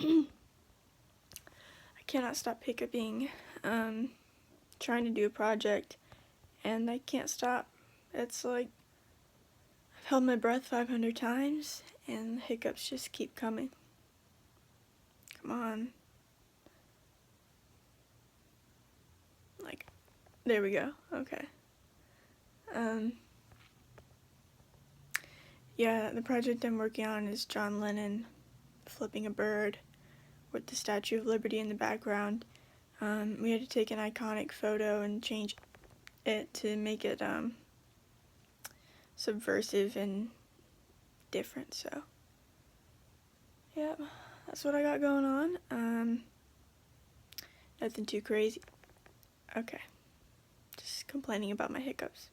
I cannot stop hiccuping, trying to do a project, and I can't stop. It's like I've held my breath 500 times, and the hiccups just keep coming. Come on. Like, there we go. Okay. Yeah, the project I'm working on is John Lennon flipping a bird with the Statue of Liberty in the background. We had to take an iconic photo and change it to make it subversive and different, so yeah, that's what I got going on. Nothing too crazy. Okay, just complaining about my hiccups.